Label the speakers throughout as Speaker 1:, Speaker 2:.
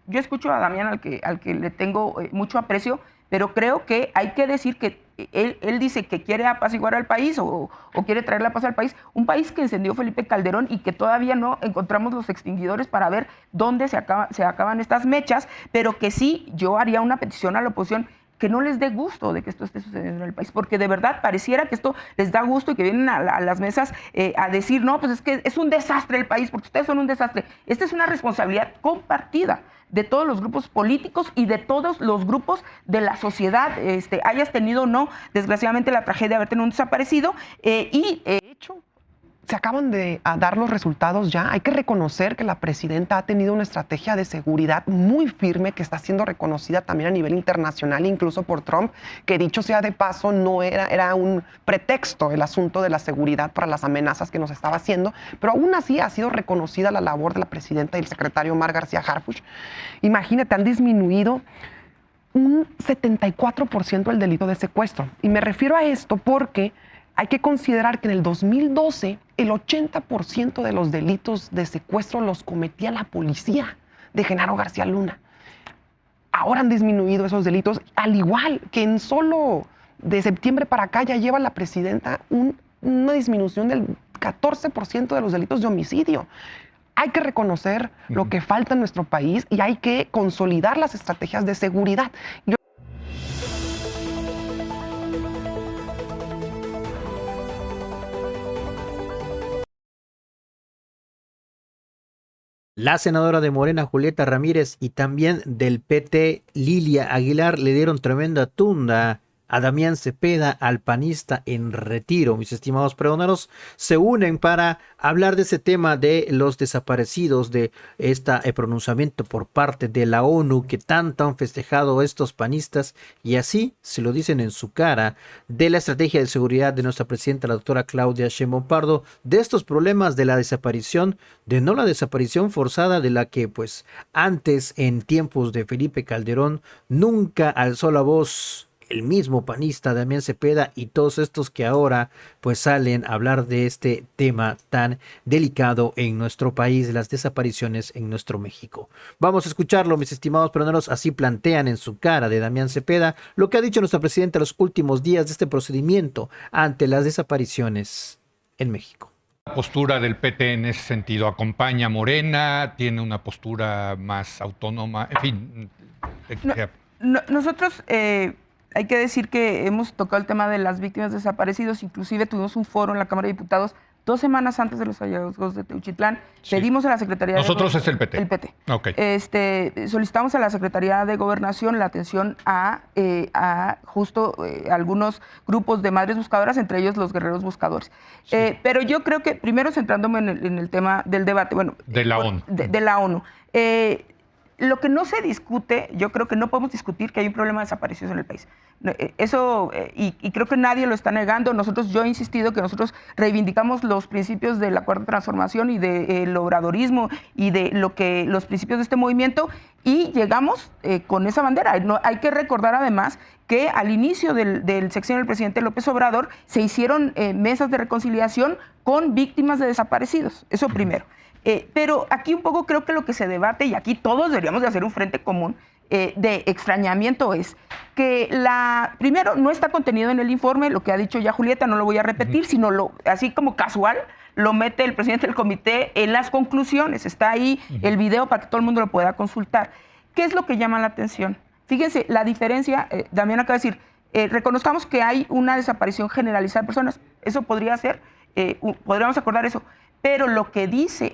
Speaker 1: yo escucho a Damián al que le tengo mucho aprecio, pero creo que hay que decir que él dice que quiere apaciguar al país o quiere traer la paz al país, un país que encendió Felipe Calderón y que todavía no encontramos los extinguidores para ver dónde se acaban estas mechas, pero que sí yo haría una petición a la oposición que no les dé gusto de que esto esté sucediendo en el país, porque de verdad pareciera que esto les da gusto y que vienen a las mesas a decir, no, pues es que es un desastre el país, porque ustedes son un desastre. Esta es una responsabilidad compartida de todos los grupos políticos y de todos los grupos de la sociedad, hayas tenido o no, desgraciadamente, la tragedia de haber tenido un desaparecido, hecho.
Speaker 2: Se acaban de dar los resultados ya. Hay que reconocer que la presidenta ha tenido una estrategia de seguridad muy firme que está siendo reconocida también a nivel internacional, incluso por Trump, que dicho sea de paso, no era un pretexto el asunto de la seguridad para las amenazas que nos estaba haciendo, pero aún así ha sido reconocida la labor de la presidenta y el secretario Omar García Harfuch. Imagínate, han disminuido un 74% el delito de secuestro. Y me refiero a esto porque hay que considerar que en el 2012 el 80% de los delitos de secuestro los cometía la policía de Genaro García Luna. Ahora han disminuido esos delitos, al igual que en solo de septiembre para acá ya lleva la presidenta una disminución del 14% de los delitos de homicidio. Hay que reconocer lo que falta en nuestro país y hay que consolidar las estrategias de seguridad.
Speaker 3: La senadora de Morena, Julieta Ramírez, y también del PT, Lilia Aguilar, le dieron tremenda tunda a Damián Cepeda, al panista en retiro. Mis estimados pregoneros, se unen para hablar de ese tema de los desaparecidos, de este pronunciamiento por parte de la ONU que tanto han festejado estos panistas, y así se lo dicen en su cara, de la estrategia de seguridad de nuestra presidenta, la doctora Claudia Sheinbaum Pardo, de estos problemas de la desaparición, de no la desaparición forzada, de la que pues antes, en tiempos de Felipe Calderón, nunca alzó la voz el mismo panista Damián Cepeda, y todos estos que ahora pues salen a hablar de este tema tan delicado en nuestro país, de las desapariciones en nuestro México. Vamos a escucharlo, mis estimados peroneros. Así plantean en su cara de Damián Cepeda lo que ha dicho nuestra presidenta los últimos días de este procedimiento ante las desapariciones en México.
Speaker 4: La postura del PT en ese sentido acompaña a Morena, tiene una postura más autónoma, en fin.
Speaker 1: Nosotros hay que decir que hemos tocado el tema de las víctimas desaparecidos, inclusive tuvimos un foro en la Cámara de Diputados 2 semanas antes de los hallazgos de Teuchitlán. Sí. Pedimos a la Secretaría
Speaker 4: Nosotros
Speaker 1: de...
Speaker 4: es el PT.
Speaker 1: El PT.
Speaker 4: Okay.
Speaker 1: Solicitamos a la Secretaría de Gobernación la atención a justo algunos grupos de madres buscadoras, entre ellos los guerreros buscadores. Sí. Pero yo creo que, primero centrándome en el tema del debate, bueno...
Speaker 4: De la ONU.
Speaker 1: De la ONU. Lo que no se discute, yo creo que no podemos discutir que hay un problema de desapariciones en el país. Eso, y creo que nadie lo está negando. Yo he insistido que nosotros reivindicamos los principios de la Cuarta Transformación y del obradorismo y de los principios de este movimiento, y llegamos con esa bandera. Hay que recordar además que al inicio del sexenio del presidente López Obrador se hicieron mesas de reconciliación con víctimas de desaparecidos. Eso primero. Pero aquí un poco creo que lo que se debate, y aquí todos deberíamos de hacer un frente común de extrañamiento, es que primero no está contenido en el informe, lo que ha dicho ya Julieta, no lo voy a repetir, sino así como casual, lo mete el presidente del comité en las conclusiones. Está ahí el video para que todo el mundo lo pueda consultar. ¿Qué es lo que llama la atención? Fíjense, la diferencia, Damián acaba de decir, reconozcamos que hay una desaparición generalizada de personas. Eso podría ser, podríamos acordar eso. Pero lo que dice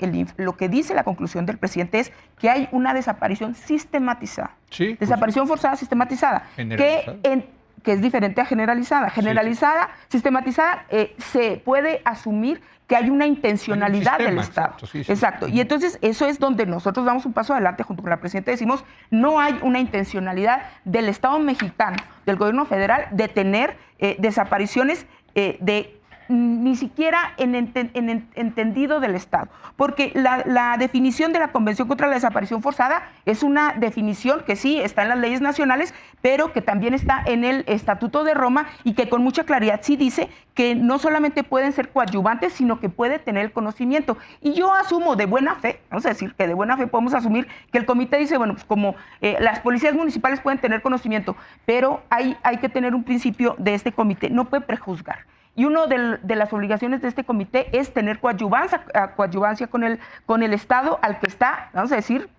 Speaker 1: la conclusión del presidente es que hay una desaparición sistematizada. Sí, desaparición forzada sistematizada. Que es diferente a generalizada. Generalizada, sí. Sistematizada, se puede asumir que hay una intencionalidad del Estado. Exacto. Y entonces eso es donde nosotros damos un paso adelante junto con la presidenta. Decimos, no hay una intencionalidad del Estado mexicano, del gobierno federal, de tener desapariciones de ni siquiera en entendido del Estado, porque la definición de la Convención contra la Desaparición Forzada es una definición que sí está en las leyes nacionales, pero que también está en el Estatuto de Roma y que con mucha claridad sí dice que no solamente pueden ser coadyuvantes, sino que puede tener el conocimiento. Y yo asumo de buena fe, vamos a decir que de buena fe podemos asumir que el comité dice, bueno, pues como las policías municipales pueden tener conocimiento, pero hay que tener un principio de este comité, no puede prejuzgar. Y una de las obligaciones de este comité es tener coadyuvancia con el Estado al que está, vamos a decir,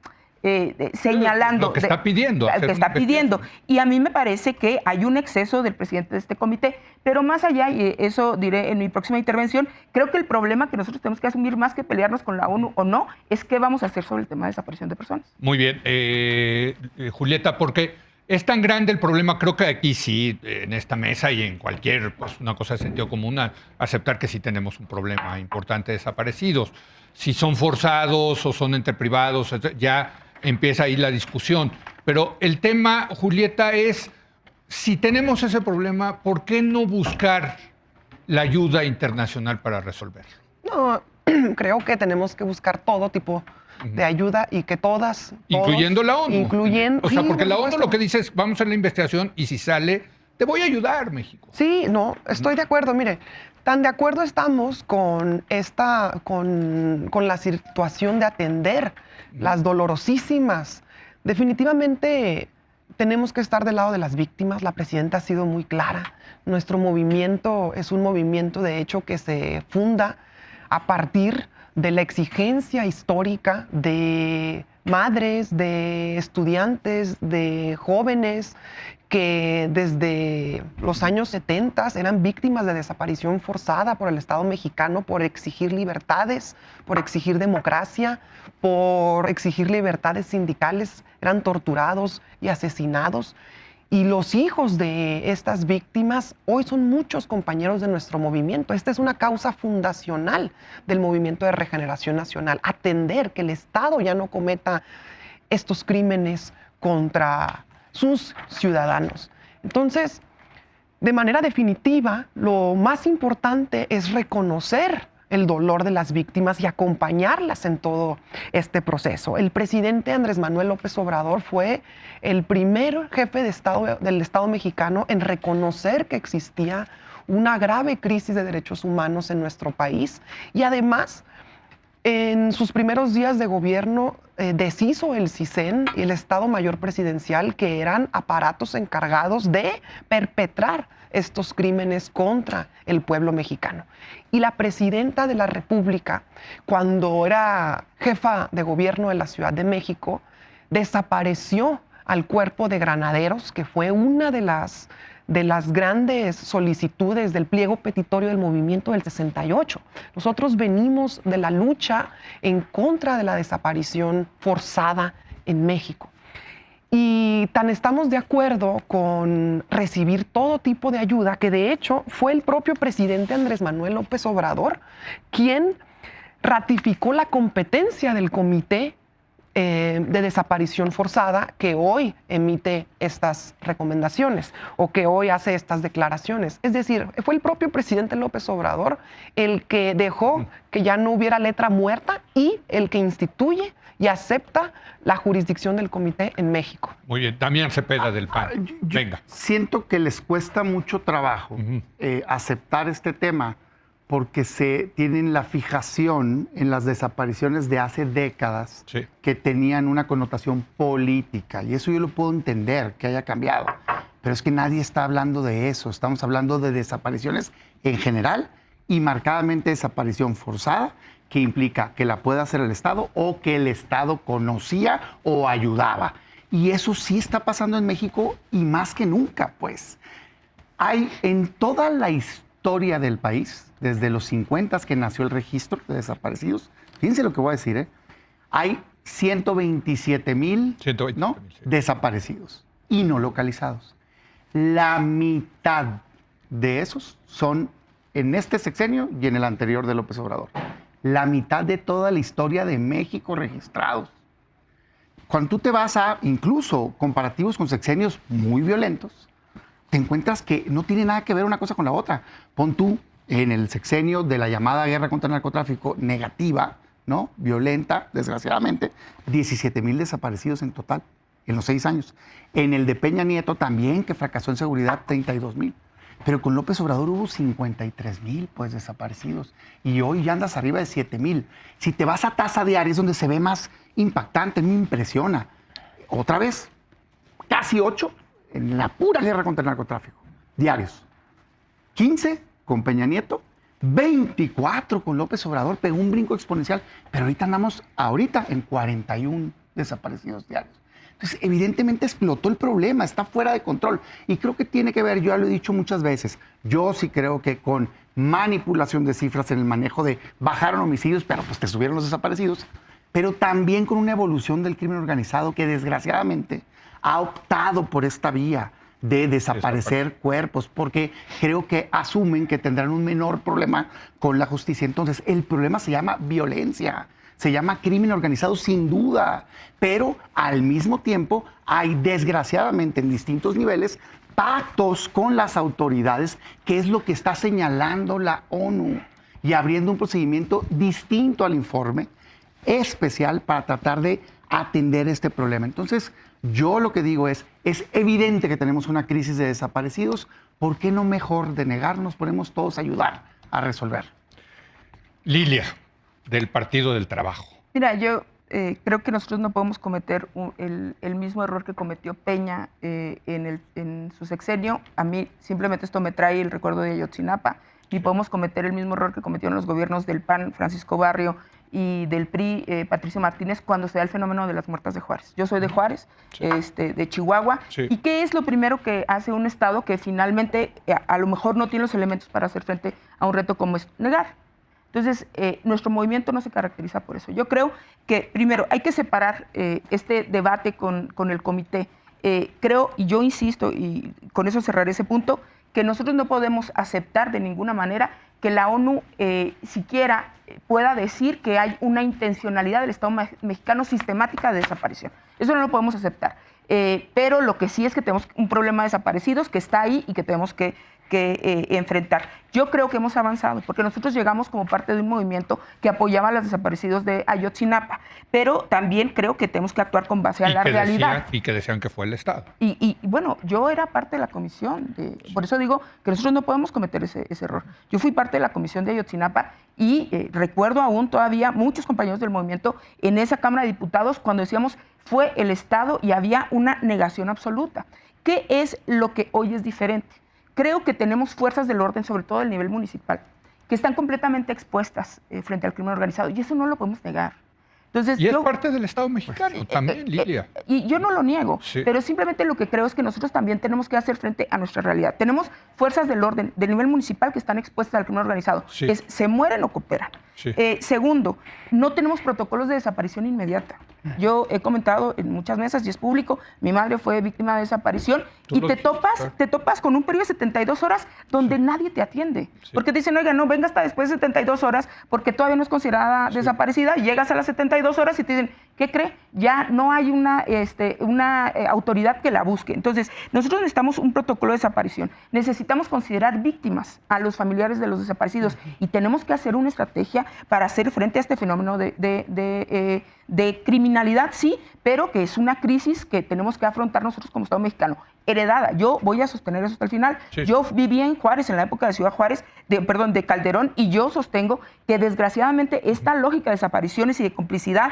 Speaker 1: señalando.
Speaker 4: Lo que está pidiendo.
Speaker 1: Al que está pidiendo. Y a mí me parece que hay un exceso del presidente de este comité. Pero más allá, y eso diré en mi próxima intervención, creo que el problema que nosotros tenemos que asumir, más que pelearnos con la ONU o no, es qué vamos a hacer sobre el tema de desaparición de personas.
Speaker 4: Muy bien. Julieta, porque es tan grande el problema, creo que aquí sí, en esta mesa y en cualquier, pues una cosa de sentido común, aceptar que sí tenemos un problema importante de desaparecidos. Si son forzados o son entre privados, ya empieza ahí la discusión. Pero el tema, Julieta, es, si tenemos ese problema, ¿por qué no buscar la ayuda internacional para resolverlo?
Speaker 2: No, creo que tenemos que buscar todo tipo de ayuda y que todos,
Speaker 4: incluyendo la ONU.
Speaker 2: Incluyendo,
Speaker 4: o sea,
Speaker 2: sí,
Speaker 4: porque la ONU
Speaker 2: supuesto.
Speaker 4: lo que dice es, vamos a hacer la investigación y si sale, te voy a ayudar, México.
Speaker 2: Sí, no, estoy de acuerdo. Mire, tan de acuerdo estamos con la situación de atender las dolorosísimas. Definitivamente tenemos que estar del lado de las víctimas. La presidenta ha sido muy clara. Nuestro movimiento es un movimiento, de hecho, que se funda a partir de la exigencia histórica de madres, de estudiantes, de jóvenes que desde los años 70 eran víctimas de desaparición forzada por el Estado mexicano por exigir libertades, por exigir democracia, por exigir libertades sindicales, eran torturados y asesinados. Y los hijos de estas víctimas hoy son muchos compañeros de nuestro movimiento. Esta es una causa fundacional del Movimiento de Regeneración Nacional, atender que el Estado ya no cometa estos crímenes contra sus ciudadanos. Entonces, de manera definitiva, lo más importante es reconocer el dolor de las víctimas y acompañarlas en todo este proceso. El presidente Andrés Manuel López Obrador fue el primer jefe de Estado del Estado mexicano en reconocer que existía una grave crisis de derechos humanos en nuestro país y además en sus primeros días de gobierno deshizo el CISEN y el Estado Mayor Presidencial, que eran aparatos encargados de perpetrar estos crímenes contra el pueblo mexicano. Y la presidenta de la República, cuando era jefa de gobierno de la Ciudad de México, desapareció al cuerpo de granaderos, que fue una de las grandes solicitudes del pliego petitorio del movimiento del 68. Nosotros venimos de la lucha en contra de la desaparición forzada en México. Y tan estamos de acuerdo con recibir todo tipo de ayuda que de hecho fue el propio presidente Andrés Manuel López Obrador quien ratificó la competencia del Comité de Desaparición Forzada que hoy emite estas recomendaciones o que hoy hace estas declaraciones. Es decir, fue el propio presidente López Obrador el que dejó que ya no hubiera letra muerta y el que instituye y acepta la jurisdicción del comité en México.
Speaker 4: Muy bien, Damián Cepeda del PAN. Venga.
Speaker 5: Siento que les cuesta mucho trabajo aceptar este tema porque tienen la fijación en las desapariciones de hace décadas que tenían una connotación política. Y eso yo lo puedo entender, que haya cambiado. Pero es que nadie está hablando de eso. Estamos hablando de desapariciones en general y marcadamente desaparición forzada, que implica que la pueda hacer el Estado o que el Estado conocía o ayudaba. Y eso sí está pasando en México y más que nunca, pues. Hay en toda la historia del país, desde los 50 que nació el registro de desaparecidos, fíjense lo que voy a decir, hay 127,000 ¿no? desaparecidos y no localizados. La mitad de esos son en este sexenio y en el anterior de López Obrador. La mitad de toda la historia de México registrados. Cuando tú te vas a, incluso comparativos con sexenios muy violentos, te encuentras que no tiene nada que ver una cosa con la otra. Pon tú en el sexenio de la llamada guerra contra el narcotráfico negativa, ¿no? Violenta, desgraciadamente, 17,000 desaparecidos en total en los 6 años. En el de Peña Nieto también, que fracasó en seguridad, 32,000. Pero con López Obrador hubo 53,000 pues, desaparecidos. Y hoy ya andas arriba de 7,000. Si te vas a tasa diaria es donde se ve más impactante, me impresiona. Otra vez, casi 8 en la pura guerra contra el narcotráfico, diarios. 15 con Peña Nieto, 24 con López Obrador, pegó un brinco exponencial, pero ahorita andamos en 41 desaparecidos diarios. Entonces, evidentemente explotó el problema, está fuera de control. Y creo que tiene que ver, yo ya lo he dicho muchas veces, yo sí creo que con manipulación de cifras en el manejo de bajaron homicidios, pero pues te subieron los desaparecidos, pero también con una evolución del crimen organizado que desgraciadamente ha optado por esta vía de desaparecer cuerpos, porque creo que asumen que tendrán un menor problema con la justicia. Entonces, el problema se llama violencia, se llama crimen organizado sin duda, pero al mismo tiempo hay desgraciadamente en distintos niveles pactos con las autoridades, que es lo que está señalando la ONU y abriendo un procedimiento distinto al informe especial para tratar de atender este problema. Entonces, yo lo que digo es evidente que tenemos una crisis de desaparecidos. ¿Por qué no mejor de negarnos ponemos todos a ayudar a resolver?
Speaker 4: Lilia, del Partido del Trabajo.
Speaker 1: Mira, yo creo que nosotros no podemos cometer el mismo error que cometió Peña en su sexenio. A mí simplemente esto me trae el recuerdo de Ayotzinapa. Ni podemos cometer el mismo error que cometieron los gobiernos del PAN, Francisco Barrio, y del PRI, Patricio Martínez, cuando se da el fenómeno de las muertas de Juárez. Yo soy de Juárez, sí. De Chihuahua. Sí. ¿Y qué es lo primero que hace un Estado que finalmente a lo mejor no tiene los elementos para hacer frente a un reto como es negar? Entonces, nuestro movimiento no se caracteriza por eso. Yo creo que, primero, hay que separar este debate con el comité. Creo, y yo insisto, y con eso cerraré ese punto, que nosotros no podemos aceptar de ninguna manera que la ONU siquiera pueda decir que hay una intencionalidad del Estado mexicano sistemática de desaparición. Eso no lo podemos aceptar. Pero lo que sí es que tenemos un problema de desaparecidos que está ahí y que tenemos que enfrentar. Yo creo que hemos avanzado, porque nosotros llegamos como parte de un movimiento que apoyaba a los desaparecidos de Ayotzinapa, pero también creo que tenemos que actuar con base a la realidad.
Speaker 4: Y que decían que fue el Estado.
Speaker 1: Y bueno, yo era parte de la comisión, por eso digo que nosotros no podemos cometer ese error. Yo fui parte de la comisión de Ayotzinapa y recuerdo aún todavía muchos compañeros del movimiento en esa Cámara de Diputados cuando decíamos fue el Estado y había una negación absoluta. ¿Qué es lo que hoy es diferente? Creo que tenemos fuerzas del orden, sobre todo del nivel municipal, que están completamente expuestas frente al crimen organizado, y eso no lo podemos negar. Entonces,
Speaker 4: y es parte del Estado mexicano también, Lilia.
Speaker 1: Y yo no lo niego, sí. Pero simplemente lo que creo es que nosotros también tenemos que hacer frente a nuestra realidad. Tenemos fuerzas del orden, del nivel municipal, que están expuestas al crimen organizado. Sí. Se mueren o cooperan. Sí. Segundo, no tenemos protocolos de desaparición inmediata. Yo he comentado en muchas mesas y es público, mi madre fue víctima de desaparición y te topas con un periodo de 72 horas donde nadie te atiende. Sí. Porque te dicen, oiga, no, venga hasta después de 72 horas porque todavía no es considerada desaparecida, y llegas a las 72 horas y te dicen, ¿qué cree? Ya no hay una autoridad que la busque. Entonces, nosotros necesitamos un protocolo de desaparición. Necesitamos considerar víctimas a los familiares de los desaparecidos y tenemos que hacer una estrategia para hacer frente a este fenómeno de criminalidad, sí, pero que es una crisis que tenemos que afrontar nosotros como Estado mexicano, heredada. Yo voy a sostener eso hasta el final. Sí. Yo viví en Juárez, en la época de Ciudad Juárez, de Calderón, y yo sostengo que desgraciadamente esta lógica de desapariciones y de complicidad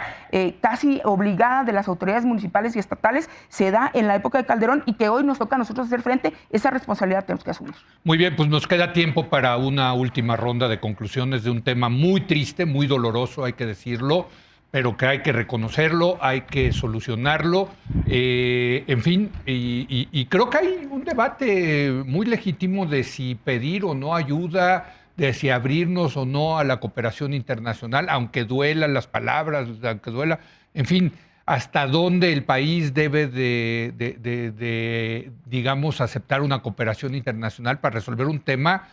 Speaker 1: casi obligada de las autoridades municipales y estatales se da en la época de Calderón, y que hoy nos toca a nosotros hacer frente. Esa responsabilidad tenemos que asumir.
Speaker 4: Muy bien, pues nos queda tiempo para una última ronda de conclusiones de un tema muy triste, muy doloroso, hay que decirlo, pero que hay que reconocerlo, hay que solucionarlo, en fin, y creo que hay un debate muy legítimo de si pedir o no ayuda, de si abrirnos o no a la cooperación internacional, aunque duelan las palabras, aunque duela, en fin, hasta dónde el país debe de digamos, aceptar una cooperación internacional para resolver un tema,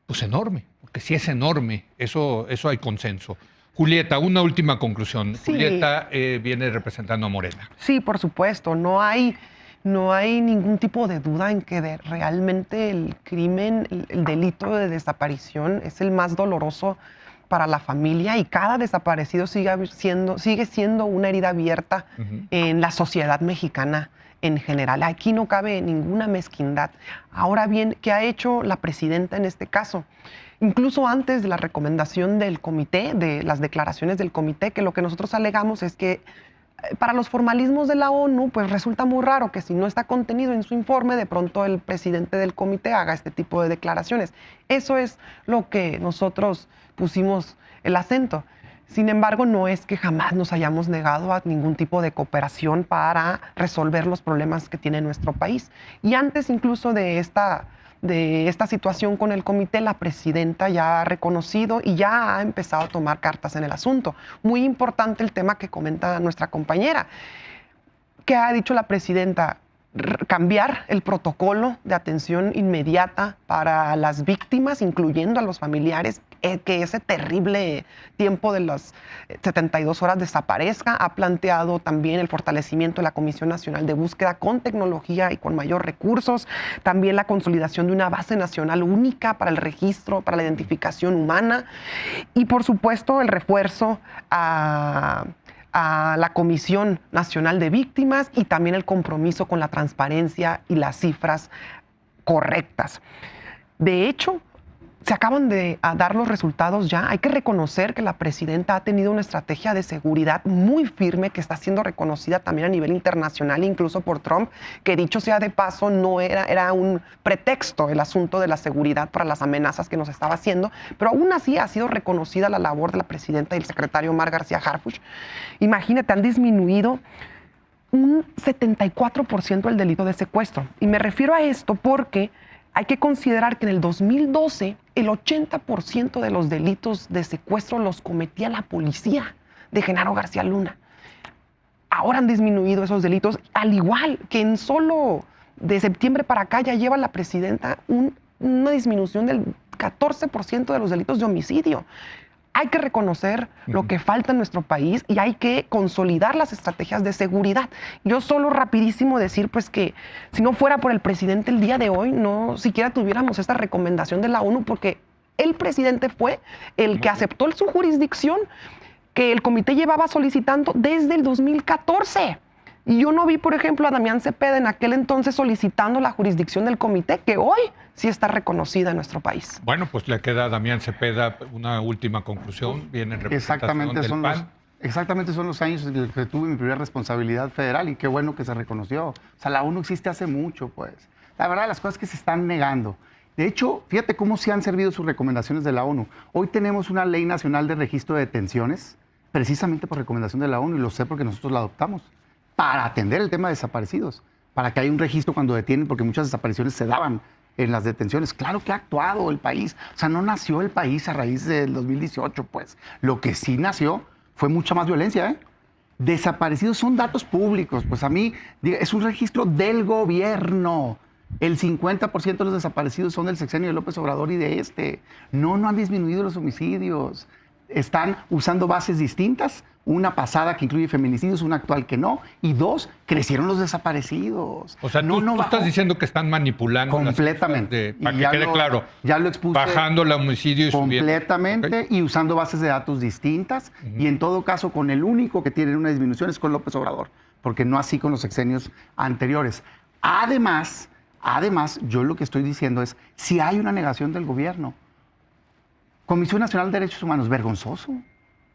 Speaker 4: pues enorme, porque sí es enorme, eso hay consenso. Julieta, una última conclusión. Sí. Julieta viene representando a Morena.
Speaker 2: Sí, por supuesto. No hay no hay ningún tipo de duda en que realmente el crimen, el delito de desaparición es el más doloroso para la familia y cada desaparecido sigue siendo una herida abierta en la sociedad mexicana en general. Aquí no cabe ninguna mezquindad. Ahora bien, ¿qué ha hecho la presidenta en este caso? Incluso antes de la recomendación del comité, de las declaraciones del comité, que lo que nosotros alegamos es que para los formalismos de la ONU, pues resulta muy raro que si no está contenido en su informe, de pronto el presidente del comité haga este tipo de declaraciones. Eso es lo que nosotros pusimos el acento. Sin embargo, no es que jamás nos hayamos negado a ningún tipo de cooperación para resolver los problemas que tiene nuestro país. Y antes incluso de esta situación con el comité, la presidenta ya ha reconocido y ya ha empezado a tomar cartas en el asunto. Muy importante el tema que comenta nuestra compañera. ¿Qué ha dicho la presidenta? Cambiar el protocolo de atención inmediata para las víctimas, incluyendo a los familiares, que ese terrible tiempo de las 72 horas desaparezca. Ha planteado también el fortalecimiento de la Comisión Nacional de Búsqueda con tecnología y con mayor recursos. También la consolidación de una base nacional única para el registro, para la identificación humana. Y por supuesto el refuerzo a la Comisión Nacional de Víctimas y también el compromiso con la transparencia y las cifras correctas. De hecho, se acaban de dar los resultados ya. Hay que reconocer que la presidenta ha tenido una estrategia de seguridad muy firme que está siendo reconocida también a nivel internacional, incluso por Trump, que dicho sea de paso, no era un pretexto el asunto de la seguridad para las amenazas que nos estaba haciendo, pero aún así ha sido reconocida la labor de la presidenta y el secretario Omar García Harfuch. Imagínate, han disminuido un 74% el delito de secuestro. Y me refiero a esto porque hay que considerar que en el 2012 el 80% de los delitos de secuestro los cometía la policía de Genaro García Luna. Ahora han disminuido esos delitos, al igual que en solo de septiembre para acá ya lleva la presidenta una disminución del 14% de los delitos de homicidio. Hay que reconocer lo que falta en nuestro país y hay que consolidar las estrategias de seguridad. Yo solo rapidísimo decir pues que si no fuera por el presidente el día de hoy, no siquiera tuviéramos esta recomendación de la ONU, porque el presidente fue el que aceptó su jurisdicción que el comité llevaba solicitando desde el 2014. Y yo no vi, por ejemplo, a Damián Cepeda en aquel entonces solicitando la jurisdicción del comité, que hoy sí está reconocida en nuestro país.
Speaker 4: Bueno, pues le queda a Damián Cepeda una última conclusión. Viene en representación del PAN.
Speaker 5: Exactamente son los años en los que tuve mi primera responsabilidad federal y qué bueno que se reconoció. O sea, la ONU existe hace mucho, pues. La verdad, las cosas que se están negando. De hecho, fíjate cómo se han servido sus recomendaciones de la ONU. Hoy tenemos una ley nacional de registro de detenciones, precisamente por recomendación de la ONU, y lo sé porque nosotros la adoptamos, para atender el tema de desaparecidos, para que haya un registro cuando detienen, porque muchas desapariciones se daban en las detenciones. Claro que ha actuado el país. O sea, no nació el país a raíz del 2018, pues. Lo que sí nació fue mucha más violencia, ¿eh? Desaparecidos son datos públicos. Pues a mí, es un registro del gobierno. El 50% de los desaparecidos son del sexenio de López Obrador y de este. No han disminuido los homicidios. Están usando bases distintas. Una pasada que incluye feminicidios, una actual que no. Y dos, crecieron los desaparecidos.
Speaker 4: O sea, tú estás diciendo que están manipulando
Speaker 5: completamente.
Speaker 4: Para que quede claro.
Speaker 5: Ya lo expuse.
Speaker 4: Bajando el homicidio y
Speaker 5: completamente,
Speaker 4: subiendo.
Speaker 5: Y usando bases de datos distintas. Y en todo caso, con el único que tiene una disminución es con López Obrador. Porque no así con los sexenios anteriores. Además, yo lo que estoy diciendo es, si hay una negación del gobierno, Comisión Nacional de Derechos Humanos, vergonzoso.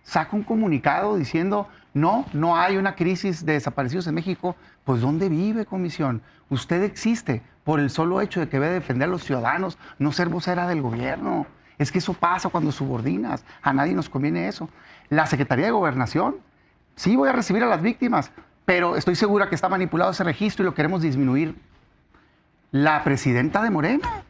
Speaker 5: Saca un comunicado diciendo, no hay una crisis de desaparecidos en México. Pues ¿dónde vive, Comisión? Usted existe por el solo hecho de que debe defender a los ciudadanos, no ser vocera del gobierno. Es que eso pasa cuando subordinas. A nadie nos conviene eso. La Secretaría de Gobernación, sí voy a recibir a las víctimas, pero estoy segura que está manipulado ese registro y lo queremos disminuir. La presidenta de Morena,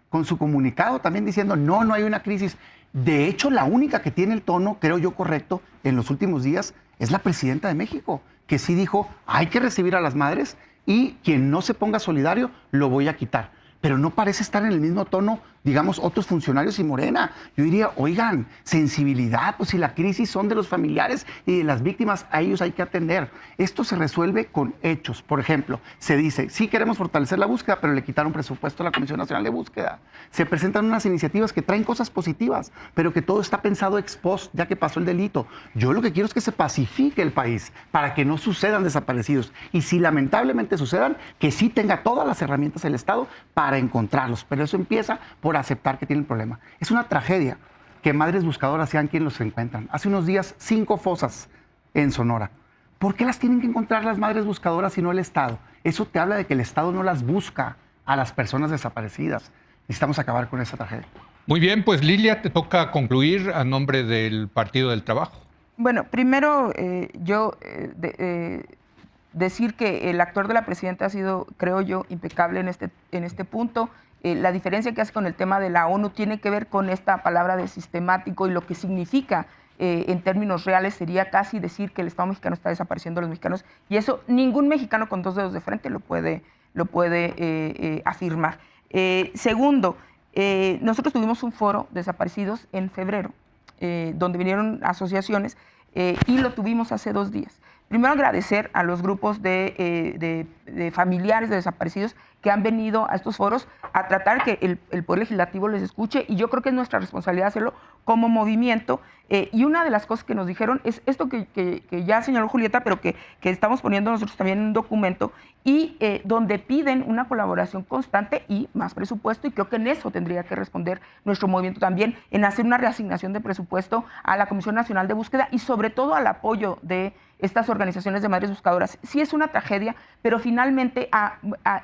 Speaker 5: con su comunicado también diciendo, no hay una crisis. De hecho, la única que tiene el tono, creo yo, correcto en los últimos días es la presidenta de México, que sí dijo, hay que recibir a las madres y quien no se ponga solidario lo voy a quitar. Pero no parece estar en el mismo tono digamos, otros funcionarios y Morena. Yo diría, oigan, sensibilidad, pues si la crisis son de los familiares y de las víctimas, a ellos hay que atender. Esto se resuelve con hechos. Por ejemplo, se dice, sí queremos fortalecer la búsqueda, pero le quitaron presupuesto a la Comisión Nacional de Búsqueda. Se presentan unas iniciativas que traen cosas positivas, pero que todo está pensado ex post, ya que pasó el delito. Yo lo que quiero es que se pacifique el país para que no sucedan desaparecidos. Y si lamentablemente sucedan, que sí tenga todas las herramientas el Estado para encontrarlos. Pero eso empieza por aceptar que tienen problema. Es una tragedia que madres buscadoras sean quienes los encuentran. Hace unos días, 5 fosas en Sonora. ¿Por qué las tienen que encontrar las madres buscadoras y no el Estado? Eso te habla de que el Estado no las busca a las personas desaparecidas. Necesitamos acabar con esa tragedia.
Speaker 4: Muy bien, pues Lilia, te toca concluir a nombre del Partido del Trabajo.
Speaker 1: Bueno, primero decir que el actuar de la presidenta ha sido, creo yo, impecable en este punto. La diferencia que hace con el tema de la ONU tiene que ver con esta palabra de sistemático y lo que significa en términos reales sería casi decir que el Estado mexicano está desapareciendo a los mexicanos, y eso ningún mexicano con 2 dedos de frente lo puede afirmar. Segundo, nosotros tuvimos un foro de desaparecidos en febrero, donde vinieron asociaciones y lo tuvimos hace 2 días. Primero, agradecer a los grupos de familiares de desaparecidos que han venido a estos foros a tratar que el Poder Legislativo les escuche, y yo creo que es nuestra responsabilidad hacerlo como movimiento. Y una de las cosas que nos dijeron es esto que ya señaló Julieta, pero que estamos poniendo nosotros también en un documento, y donde piden una colaboración constante y más presupuesto, y creo que en eso tendría que responder nuestro movimiento también, en hacer una reasignación de presupuesto a la Comisión Nacional de Búsqueda y sobre todo al apoyo de estas organizaciones de madres buscadoras. Sí es una tragedia, pero finalmente a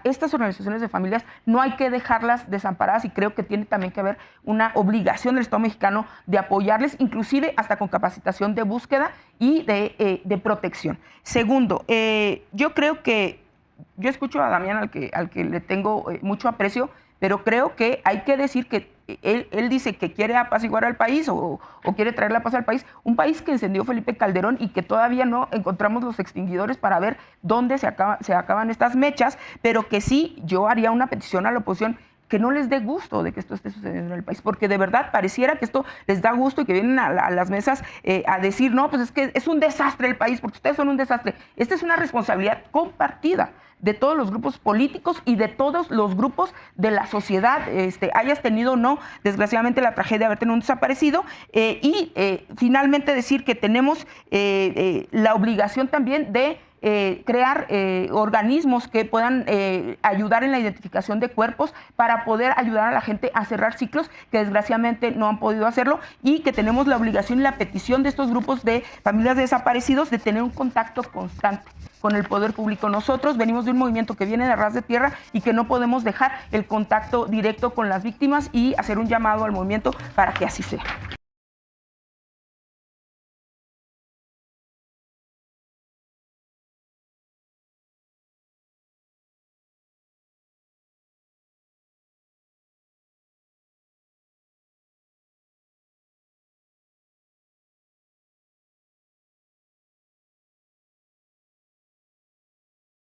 Speaker 1: estas organizaciones de familias no hay que dejarlas desamparadas, y creo que tiene también que haber una obligación del Estado mexicano de apoyarles, inclusive hasta con capacitación de búsqueda y de protección. Segundo, yo creo que, yo escucho a Damián al que le tengo mucho aprecio, pero creo que hay que decir que él dice que quiere apaciguar al país o quiere traer la paz al país, un país que encendió Felipe Calderón y que todavía no encontramos los extinguidores para ver dónde se acaban estas mechas, pero que sí yo haría una petición a la oposición que no les dé gusto de que esto esté sucediendo en el país, porque de verdad pareciera que esto les da gusto y que vienen a las mesas a decir, no, pues es que es un desastre el país, porque ustedes son un desastre. Esta es una responsabilidad compartida de todos los grupos políticos y de todos los grupos de la sociedad, hayas tenido o no, desgraciadamente, la tragedia de haber tenido un desaparecido, y finalmente decir que tenemos la obligación también de crear organismos que puedan ayudar en la identificación de cuerpos para poder ayudar a la gente a cerrar ciclos que desgraciadamente no han podido hacerlo, y que tenemos la obligación y la petición de estos grupos de familias de desaparecidos de tener un contacto constante con el poder público. Nosotros venimos de un movimiento que viene de ras de tierra y que no podemos dejar el contacto directo con las víctimas, y hacer un llamado al movimiento para que así sea.